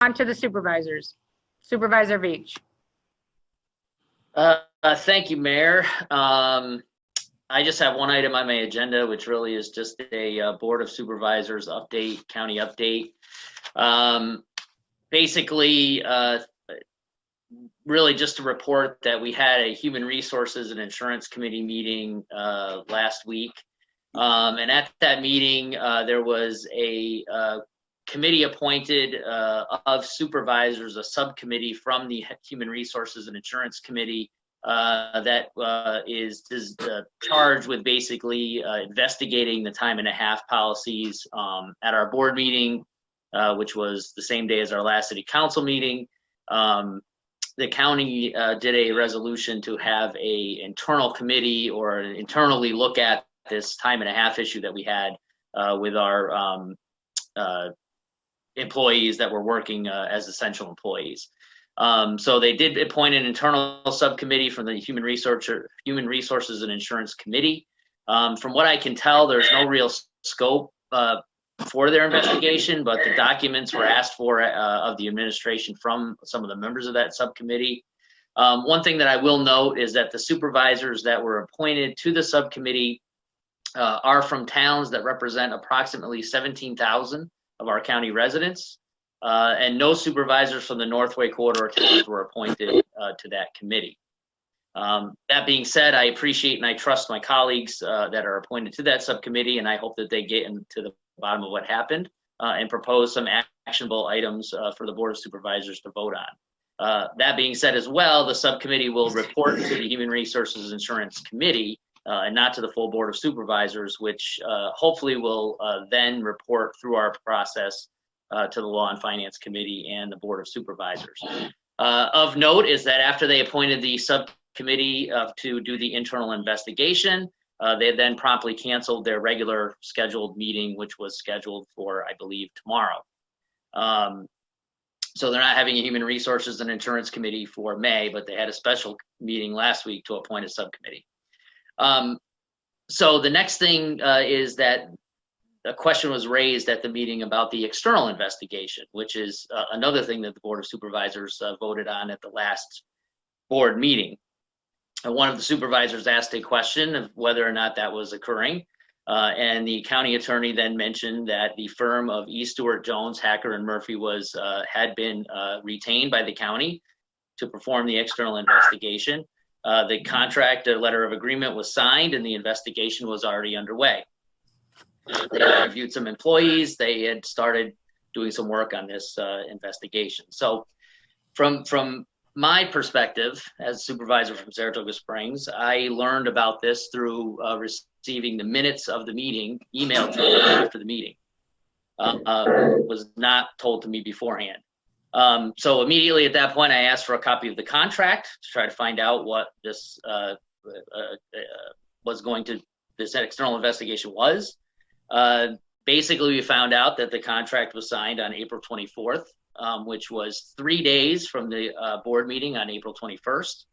On to the supervisors. Supervisor Veitch. Thank you, Mayor. I just have one item on my agenda, which really is just a Board of Supervisors update, county update. Basically, really just to report that we had a Human Resources and Insurance Committee meeting last week. And at that meeting, there was a committee appointed of supervisors, a subcommittee from the Human Resources and Insurance Committee that is charged with basically investigating the time and a half policies at our board meeting, which was the same day as our last city council meeting. The county did a resolution to have a internal committee or internally look at this time and a half issue that we had with our employees that were working as essential employees. So they did appoint an internal subcommittee from the Human Resources and Insurance Committee. From what I can tell, there's no real scope for their investigation, but the documents were asked for of the administration from some of the members of that subcommittee. One thing that I will note is that the supervisors that were appointed to the subcommittee are from towns that represent approximately 17,000 of our county residents, and no supervisors from the Northway Corridor towns were appointed to that committee. That being said, I appreciate and I trust my colleagues that are appointed to that subcommittee, and I hope that they get into the bottom of what happened and propose some actionable items for the Board of Supervisors to vote on. That being said as well, the subcommittee will report to the Human Resources Insurance Committee and not to the full Board of Supervisors, which hopefully will then report through our process to the Law and Finance Committee and the Board of Supervisors. Of note is that after they appointed the subcommittee to do the internal investigation, they then promptly canceled their regular scheduled meeting, which was scheduled for, I believe, tomorrow. So they're not having a Human Resources and Insurance Committee for May, but they had a special meeting last week to appoint a subcommittee. So the next thing is that a question was raised at the meeting about the external investigation, which is another thing that the Board of Supervisors voted on at the last board meeting. And one of the supervisors asked a question of whether or not that was occurring. And the county attorney then mentioned that the firm of E. Stewart Jones, Hacker and Murphy had been retained by the county to perform the external investigation. The contract, a letter of agreement was signed and the investigation was already underway. They interviewed some employees. They had started doing some work on this investigation. So from my perspective as supervisor from Saratoga Springs, I learned about this through receiving the minutes of the meeting emailed to me after the meeting. Was not told to me beforehand. So immediately at that point, I asked for a copy of the contract to try to find out what this this external investigation was. Basically, we found out that the contract was signed on April 24th, which was 3 days from the board meeting on April 21st.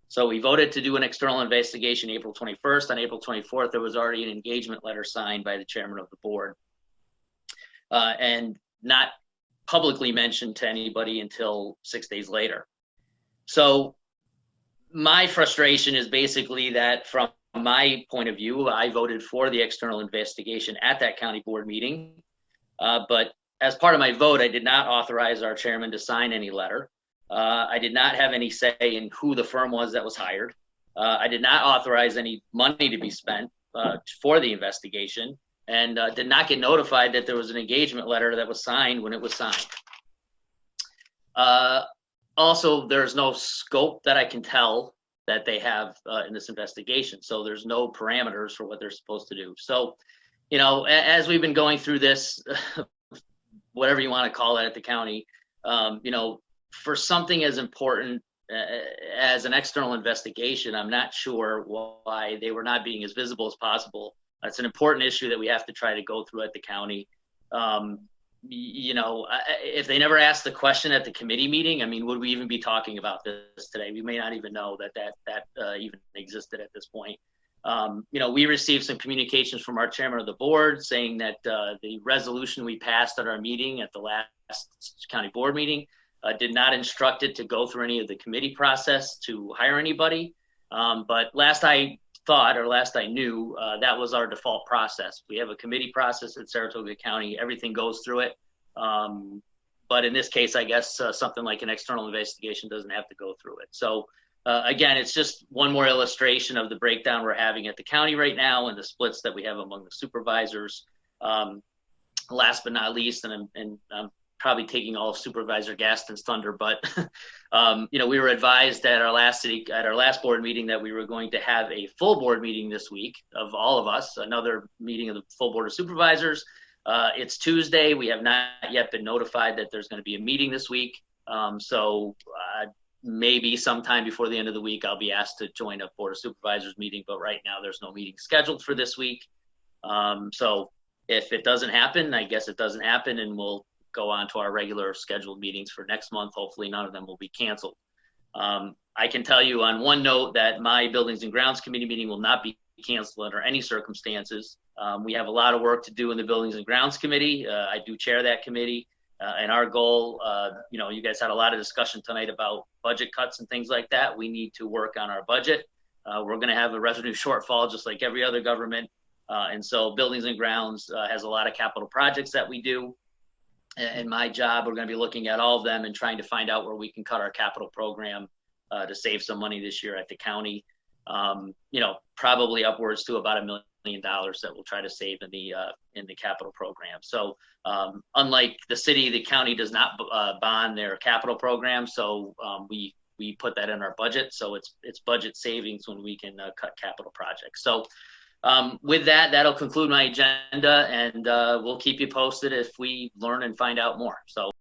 So we voted to do an external investigation April 21st. On April 24th, there was already an engagement letter signed by the chairman of the board and not publicly mentioned to anybody until 6 days later. So my frustration is basically that from my point of view, I voted for the external investigation at that county board meeting. But as part of my vote, I did not authorize our chairman to sign any letter. I did not have any say in who the firm was that was hired. I did not authorize any money to be spent for the investigation, and did not get notified that there was an engagement letter that was signed when it was signed. Also, there's no scope that I can tell that they have in this investigation. So there's no parameters for what they're supposed to do. So, you know, as we've been going through this, whatever you want to call it at the county, you know, for something as important as an external investigation, I'm not sure why they were not being as visible as possible. It's an important issue that we have to try to go through at the county. You know, if they never asked the question at the committee meeting, I mean, would we even be talking about this today? We may not even know that even existed at this point. We received some communications from our chairman of the board saying that the resolution we passed at our meeting at the last county board meeting did not instruct it to go through any of the committee process to hire anybody. But last I knew, that was our default process. We have a committee process at Saratoga County. Everything goes through it. But in this case, I guess something like an external investigation doesn't have to go through it. So again, it's just one more illustration of the breakdown we're having at the county right now and the splits that we have among the supervisors. Last but not least, and I'm probably taking all of Supervisor Gaston's thunder, but we were advised at our last board meeting that we were going to have a full board meeting this week of all of us, another meeting of the full board of supervisors. It's Tuesday. We have not yet been notified that there's going to be a meeting this week. So maybe sometime before the end of the week, I'll be asked to join a board of supervisors meeting, but right now there's no meeting scheduled for this week. So if it doesn't happen, I guess it doesn't happen, and we'll go on to our regular scheduled meetings for next month. Hopefully none of them will be canceled. I can tell you on one note that my Buildings and Grounds Committee meeting will not be canceled under any circumstances. We have a lot of work to do in the Buildings and Grounds Committee. I do chair that committee. And our goal, you guys had a lot of discussion tonight about budget cuts and things like that. We need to work on our budget. We're going to have a revenue shortfall just like every other government. And so Buildings and Grounds has a lot of capital projects that we do. And my job, we're going to be looking at all of them and trying to find out where we can cut our capital program to save some money this year at the county. Probably upwards to about $1 million that we'll try to save in the capital program. So unlike the city, the county does not bond their capital program. So we put that in our budget. So it's budget savings when we can cut capital projects. So with that, that'll conclude my agenda, and we'll keep you posted if we learn and find out more. So